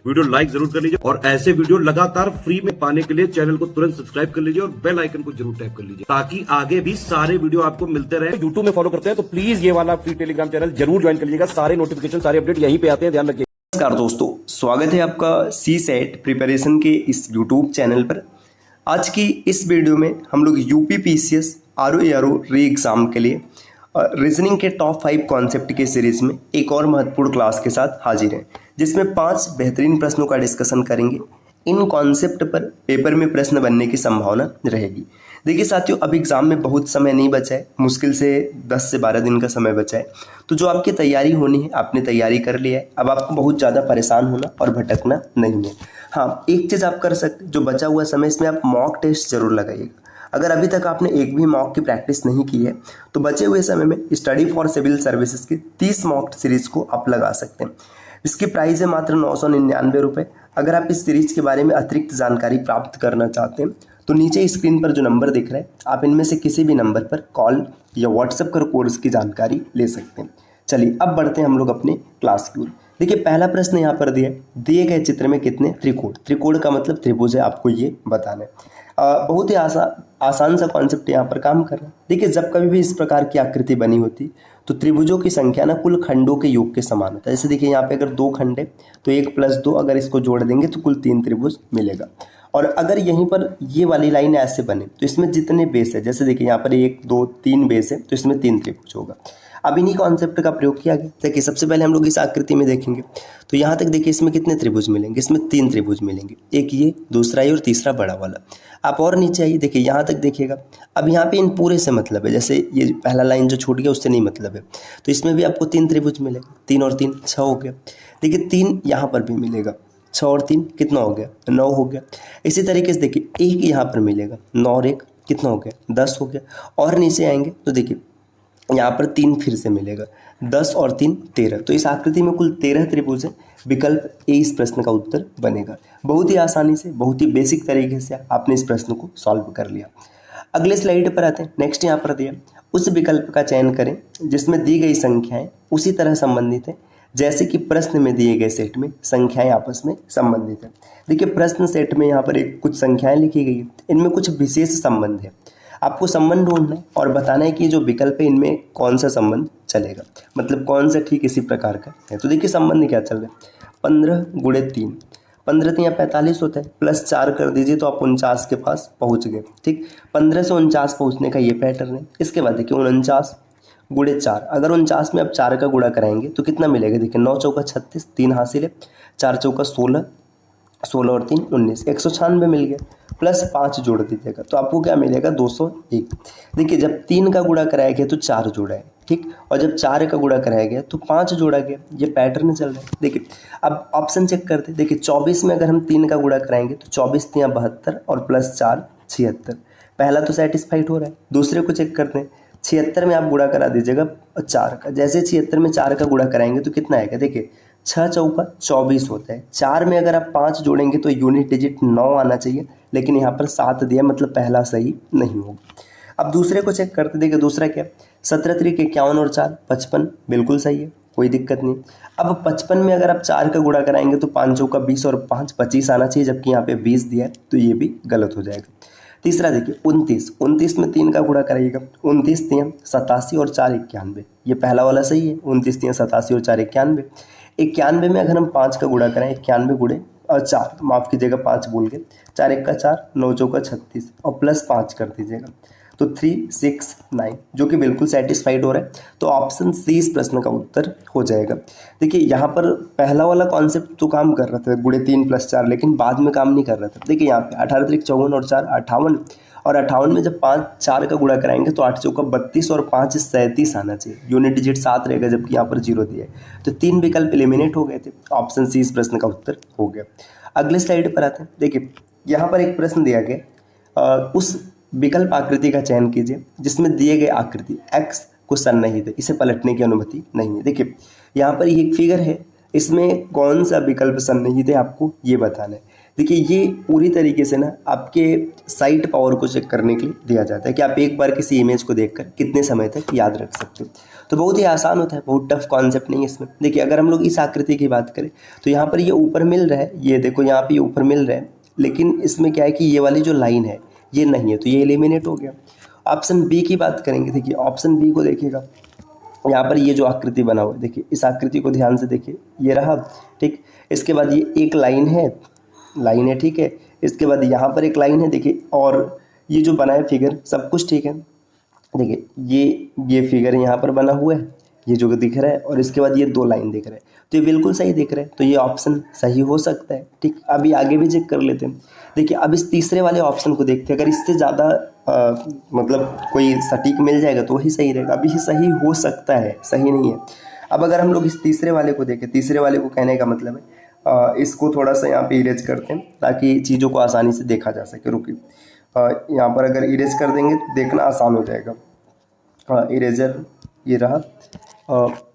Video like जरूर कर लीजिए और ऐसे वीडियो लगातार फ्री में पाने के लिए चैनल को तुरंत सब्सक्राइब कर लीजिए और बेल आइकन को जरूर टैप कर लीजिए ताकि आगे भी सारे वीडियो आपको मिलते रहे। यूट्यूब में फॉलो करते हैं तो प्लीज ये वाला फ्री टेलीग्राम चैनल जरूर ज्वाइन कर लीजिएगा। सारे नोटिफिकेशन सारे अपडेट यहीं पे आते हैं, ध्यान रखिए। नमस्कार दोस्तों, स्वागत है आपका CSET प्रिपरेशन के इस YouTube चैनल पर। आज की इस वीडियो में हम लोग यूपी PCS RO री एग्ज़ाम के लिए रीजनिंग के टॉप 5 कॉन्सेप्ट के सीरीज में एक और महत्वपूर्ण क्लास के साथ हाजिर हैं, जिसमें 5 बेहतरीन प्रश्नों का डिस्कशन करेंगे। इन कॉन्सेप्ट पर पेपर में प्रश्न बनने की संभावना रहेगी। देखिए साथियों, अब एग्ज़ाम में बहुत समय नहीं बचा है, मुश्किल से 10 से 12 दिन का समय बचा है। तो जो आपकी तैयारी होनी है आपने तैयारी कर लिया है, अब आपको बहुत ज़्यादा परेशान होना और भटकना नहीं है। हाँ, एक चीज़ आप कर सकते, जो बचा हुआ समय इसमें आप मॉक टेस्ट जरूर लगाइएगा। अगर अभी तक आपने एक भी मॉक की प्रैक्टिस नहीं की है तो बचे हुए समय में स्टडी फॉर सिविल सर्विसेज की 30 मॉक सीरीज को आप लगा सकते हैं। इसकी प्राइस है मात्र 999 रुपये। अगर आप इस सीरीज के बारे में अतिरिक्त जानकारी प्राप्त करना चाहते हैं तो नीचे स्क्रीन पर जो नंबर दिख रहा है, आप इनमें से किसी भी नंबर पर कॉल या व्हाट्सएप कर कोर्स की जानकारी ले सकते हैं। चलिए अब बढ़ते हैं हम लोग अपने क्लास की ओर। देखिए पहला प्रश्न यहाँ पर दिए गए चित्र में कितने त्रिकोण, त्रिकोण का मतलब त्रिभुज है, आपको ये बताना है। बहुत ही आसान सा कॉन्सेप्ट यहाँ पर काम कर रहा है। देखिए जब कभी भी इस प्रकार की आकृति बनी होती तो त्रिभुजों की संख्या ना कुल खंडों के योग के समान होता है। जैसे देखिए यहाँ पे अगर 2 खंड है तो 1 + 2, अगर इसको जोड़ देंगे तो कुल 3 त्रिभुज मिलेगा। और अगर यहीं पर ये वाली लाइन ऐसे बने तो इसमें जितने बेस है, जैसे देखिए यहाँ पर 1 2 3 बेस है तो इसमें 3 त्रिभुज होगा। अब इन्हीं कॉन्सेप्ट का प्रयोग किया गया। देखिए सबसे पहले हम लोग इस आकृति में देखेंगे तो यहाँ तक देखिए इसमें कितने त्रिभुज मिलेंगे, इसमें 3 त्रिभुज मिलेंगे, एक ये, दूसरा ये और तीसरा बड़ा वाला। आप और नीचे आइए, देखिए यहाँ तक देखिएगा। अब यहाँ पे इन पूरे से मतलब है, जैसे ये पहला लाइन जो छूट गया उससे नहीं मतलब है, तो इसमें भी आपको 3 त्रिभुज मिलेगा। 3 और 3 6 हो गया। देखिए 3 यहाँ पर भी मिलेगा, 6 और 3 कितना हो गया, 9 हो गया। इसी तरीके से देखिए 1 यहाँ पर मिलेगा, 9 और 1 कितना हो गया, 10 हो गया। और नीचे आएंगे तो देखिए यहाँ पर 3 फिर से मिलेगा, 10 और 3 13। तो इस आकृति में कुल 13 त्रिभुज है। विकल्प ए इस प्रश्न का उत्तर बनेगा। बहुत ही आसानी से, बहुत ही बेसिक तरीके से आपने इस प्रश्न को सॉल्व कर लिया। अगले स्लाइड पर आते हैं। नेक्स्ट यहाँ पर दिया, उस विकल्प का चयन करें जिसमें दी गई संख्याएं उसी तरह संबंधित है जैसे कि प्रश्न में दिए गए सेट में संख्याएं आपस में संबंधित है। देखिए प्रश्न सेट में यहाँ पर कुछ संख्याएं लिखी गई है, इनमें कुछ विशेष संबंध है। आपको संबंध ढूंढना है और बताना है कि जो विकल्प है इनमें कौन सा संबंध चलेगा, मतलब कौन सा ठीक इसी प्रकार का है। तो देखिए संबंध क्या चल रहा है, 15 × 3, 15 तो यहाँ 45 होता है, +4 कर दीजिए तो आप 49 के पास पहुँच गए। ठीक, 15 से 49 पहुँचने का ये पैटर्न है। इसके बाद देखिए 49 × 4, अगर 49 में आप 4 का गुणा कराएंगे तो कितना मिलेगा, देखिए 9 चौका 36, 3 हासिल है, 4 चौका 16, 16 और 3 19, 196 मिल गया। +5 जोड़ दीजिएगा तो आपको क्या मिलेगा, 201। देखिए जब 3 का गुणा कराया गया तो 4 जोड़ा है, ठीक, और जब 4 का गुणा कराया गया तो 5 जोड़ा गया। ये पैटर्न चल रहा है। देखिए अब ऑप्शन चेक करते हैं। देखिए 24 में अगर हम 3 का गुणा कराएंगे तो 24 × 72 और +4 76। पहला तो सेटिस्फाइड हो रहा है। दूसरे को चेक करते हैं। 76 में आप गुणा करा दीजिएगा 4 का, जैसे 76 में 4 का गुणा कराएंगे तो कितना आएगा, देखिए 6 चौका 24 होता है। 4 में अगर आप 5 जोड़ेंगे तो यूनिट डिजिट 9 आना चाहिए, लेकिन यहाँ पर 7 दिया, मतलब पहला सही नहीं होगा। अब दूसरे को चेक करते, देखिए दूसरा क्या, 17 × 3 = 51 और 4 55, बिल्कुल सही है, कोई दिक्कत नहीं। अब 55 में अगर आप 4 का गुणा कराएंगे तो 5 चौका 20 और 5 25 आना चाहिए, जबकि यहाँ पे 20 दिया है तो ये भी गलत हो जाएगा। तीसरा देखिए 29 में 3 का गुणा कराइएगा, 29 × 3 = 87 और 4 91, ये पहला वाला सही है। 29 × 3 = 87 और 4 91। 91 में अगर हम 5 का गुणा करें, 91 × 4, माफ़ कीजिएगा 5 बोल गए, 4 × 1 = 4, 9 चौका 36 और +5 कर दीजिएगा तो 369, जो कि बिल्कुल सेटिस्फाइड हो रहा है। तो ऑप्शन सी इस प्रश्न का उत्तर हो जाएगा। देखिए यहाँ पर पहला वाला कॉन्सेप्ट तो काम कर रहा था, गुणे 3 + 4, लेकिन बाद में काम नहीं कर रहा था। देखिए यहाँ पे 18 × 3 = 54 और 4 58, और 58 में जब 4 का गुणा कराएंगे तो 8 चौका 32 और 5 37 आना चाहिए, यूनिट डिजिट 7 रहेगा, जबकि यहाँ पर 0 दिया है। तो 3 विकल्प एलिमिनेट हो गए थे। ऑप्शन सी इस प्रश्न का उत्तर हो गया। अगले स्लाइड पर आते हैं। देखिए यहाँ पर एक प्रश्न दिया गया, उस विकल्प आकृति का चयन कीजिए जिसमें दिए गए आकृति x को सन्निहित है, इसे पलटने की अनुमति नहीं है। देखिए यहाँ पर ये एक फिगर है, इसमें कौन सा विकल्प सन्निहित है आपको ये बताना है। देखिए ये पूरी तरीके से ना आपके साइट पावर को चेक करने के लिए दिया जाता है कि आप एक बार किसी इमेज को देखकर कितने समय तक याद रख सकते हो। तो बहुत ही आसान होता है, बहुत टफ कॉन्सेप्ट नहीं है इसमें। देखिए अगर हम लोग इस आकृति की बात करें तो यहाँ पर ये ऊपर मिल रहा है, ये देखो यहाँ पे ऊपर मिल रहा है, लेकिन इसमें क्या है कि ये वाली जो लाइन है ये नहीं है, तो ये एलिमिनेट हो गया। ऑप्शन बी की बात करेंगे, देखिए ऑप्शन बी को देखिएगा, यहाँ पर ये जो आकृति बना हुआ है, देखिए इस आकृति को ध्यान से देखिए, ये रहा, ठीक। इसके बाद ये एक लाइन है, ठीक है। इसके बाद यहाँ पर एक लाइन है, देखिए, और ये जो बना है फिगर सब कुछ ठीक है। देखिए ये फिगर यहाँ पर बना हुआ है, ये जो दिख रहा है, और इसके बाद ये 2 लाइन दिख रहा है, तो ये बिल्कुल सही दिख रहा है, तो ये ऑप्शन सही हो सकता है, ठीक। अभी आगे भी चेक कर लेते हैं। देखिए अब इस तीसरे वाले ऑप्शन को देखते हैं, अगर इससे ज़्यादा मतलब कोई सटीक मिल जाएगा तो वही सही रहेगा। अभी ये सही हो सकता है, सही नहीं है। अब अगर हम लोग इस तीसरे वाले को देखें, तीसरे वाले को कहने का मतलब है इसको थोड़ा सा यहाँ पे इरेज करते हैं ताकि चीज़ों को आसानी से देखा जा सके। रुकिए, यहाँ पर अगर इरेज कर देंगे तो देखना आसान हो जाएगा। इरेजर ये रहा,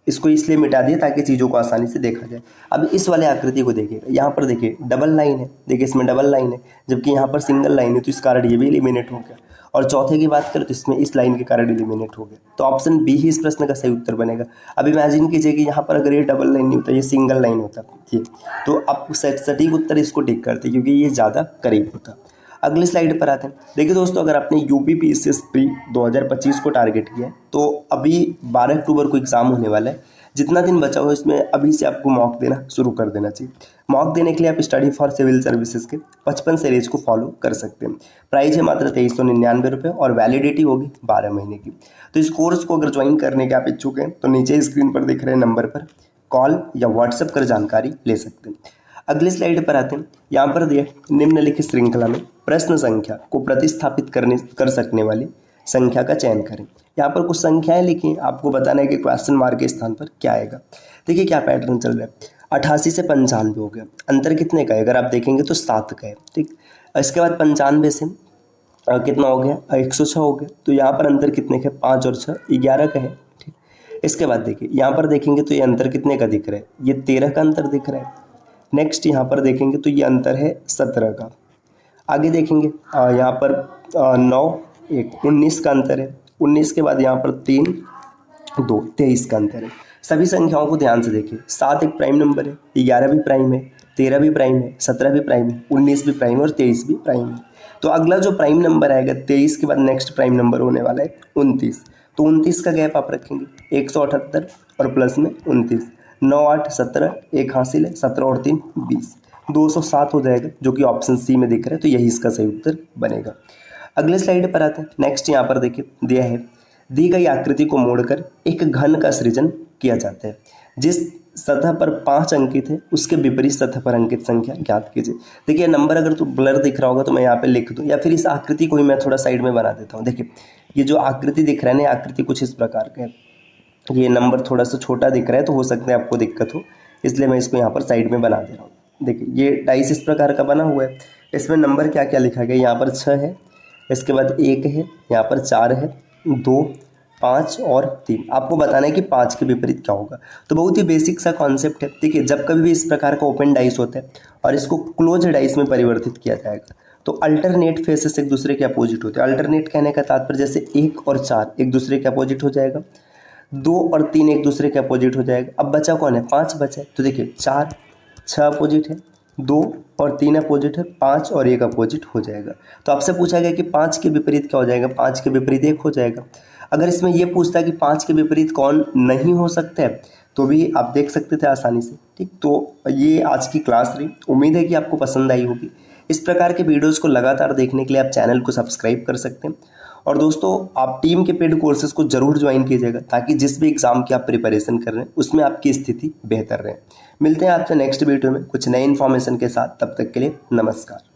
इसको इसलिए मिटा दिया ताकि चीज़ों को आसानी से देखा जाए। अब इस वाले आकृति को देखिएगा, यहाँ पर देखिए डबल लाइन है, देखिए इसमें डबल लाइन है, जबकि यहाँ पर सिंगल लाइन है, तो इस कारण ये भी एलिमिनेट हो गया। और चौथे की बात करें तो इसमें इस लाइन के कारण एलिमिनेट हो गया, तो ऑप्शन बी ही इस प्रश्न का सही उत्तर बनेगा। अब इमेजिन कीजिए कि यहाँ पर अगर ये डबल लाइन नहीं होता, ये सिंगल लाइन होता, ठीक, तो आप सटीक उत्तर इसको टिक करते क्योंकि ये ज़्यादा करीब होता। अगले स्लाइड पर आते हैं। देखिए दोस्तों, अगर आपने यूपीपीएससी प्री 2025 को टारगेट किया है तो अभी 12 अक्टूबर को एग्ज़ाम होने वाला है। जितना दिन बचा हो इसमें अभी से आपको मॉक देना शुरू कर देना चाहिए। मॉक देने के लिए आप स्टडी फॉर सिविल सर्विसेज के 55 सीरीज को फॉलो कर सकते हैं। प्राइस है मात्र 2399 रुपये और वैलिडिटी होगी 12 महीने की। तो इस कोर्स को अगर ज्वाइन करने के आप इच्छुक हैं तो नीचे स्क्रीन पर दिख रहे नंबर पर कॉल या व्हाट्सएप कर जानकारी ले सकते हैं। अगले स्लाइड पर आते हैं। यहाँ पर दिए निम्नलिखित श्रृंखला में प्रश्न संख्या को प्रतिस्थापित कर सकने वाली संख्या का चयन करें। यहाँ पर कुछ संख्याएं लिखी, आपको बताना है कि क्वेश्चन मार्क के स्थान पर क्या आएगा। देखिए क्या पैटर्न चल रहा है, 88 से 95 हो गया, अंतर कितने का है अगर आप देखेंगे तो 7 का है, ठीक। इसके बाद 95 से कितना हो गया, 106 हो गया, तो यहाँ पर अंतर कितने का, 5 और 6 11 का है, ठीक। इसके बाद देखिए यहाँ पर देखेंगे तो ये अंतर कितने का दिख रहा है, ये 13 का अंतर दिख रहा है। नेक्स्ट यहाँ पर देखेंगे तो ये अंतर है 17 का। आगे देखेंगे यहाँ पर 9 1 19 का अंतर है। 19 के बाद यहाँ पर 3 2 23 का अंतर है। सभी संख्याओं को ध्यान से देखिए, 7 एक प्राइम नंबर है, 11 भी प्राइम है, 13 भी प्राइम है, 17 भी प्राइम है, 19 भी प्राइम है और 23 भी प्राइम है। तो अगला जो प्राइम नंबर आएगा 23 के बाद नेक्स्ट प्राइम नंबर होने वाला है 29। तो 29 का गैप आप रखेंगे 178 और प्लस में 29, 9 8 17, एक हासिल है, 17 और 3 20, 207 हो जाएगा, जो कि ऑप्शन सी में दिख रहा है, तो यही इसका सही उत्तर बनेगा। अगले स्लाइड पर आते हैं। नेक्स्ट यहाँ पर देखिए दिया है, दी गई आकृति को मोड़कर एक घन का सृजन किया जाता है। जिस सतह पर 5 अंकित है उसके विपरीत सतह पर अंकित संख्या ज्ञात कीजिए। देखिए नंबर अगर तो ब्लर दिख रहा होगा तो मैं यहाँ पे लिख दूँ, या फिर इस आकृति को ही मैं थोड़ा साइड में बना देता हूँ। देखिए ये जो आकृति दिख रहा है ना, आकृति कुछ इस प्रकार का है, ये नंबर थोड़ा सा छोटा दिख रहा है तो हो सकता है आपको दिक्कत हो, इसलिए मैं इसको यहाँ पर साइड में बना दे रहा हूँ। देखिए ये डाइस इस प्रकार का बना हुआ है, इसमें नंबर क्या क्या लिखा गया, यहाँ पर 6 है, इसके बाद 1 है, यहाँ पर 4 है, 2 5 और 3। आपको बताना है कि 5 के विपरीत क्या होगा। तो बहुत ही बेसिक सा कॉन्सेप्ट है। देखिए जब कभी भी इस प्रकार का ओपन डाइस होता है और इसको क्लोज डाइस में परिवर्तित किया जाएगा तो अल्टरनेट फेसेस एक दूसरे के अपोजिट होते हैं। अल्टरनेट कहने का तात्पर्य जैसे 1 और 4 एक दूसरे के अपोजिट हो जाएगा, 2 और 3 एक दूसरे के अपोजिट हो जाएगा। अब बचा कौन है, 5 बचा है। तो देखिए 4 6 अपोजिट है, 2 और 3 अपोजिट है, 5 और 1 अपोजिट हो जाएगा। तो आपसे पूछा गया कि 5 के विपरीत क्या हो जाएगा, 5 के विपरीत 1 हो जाएगा। अगर इसमें ये पूछता है कि 5 के विपरीत कौन नहीं हो सकता है तो भी आप देख सकते थे आसानी से, ठीक। तो ये आज की क्लास रही, उम्मीद है कि आपको पसंद आई होगी। इस प्रकार के वीडियोज़ को लगातार देखने के लिए आप चैनल को सब्सक्राइब कर सकते हैं। और दोस्तों आप टीम के पेड कोर्सेज को जरूर ज्वाइन कीजिएगा ताकि जिस भी एग्जाम की आप प्रिपरेशन कर रहे हैं उसमें आपकी स्थिति बेहतर रहे। मिलते हैं आपसे नेक्स्ट वीडियो में कुछ नए इन्फॉर्मेशन के साथ, तब तक के लिए नमस्कार।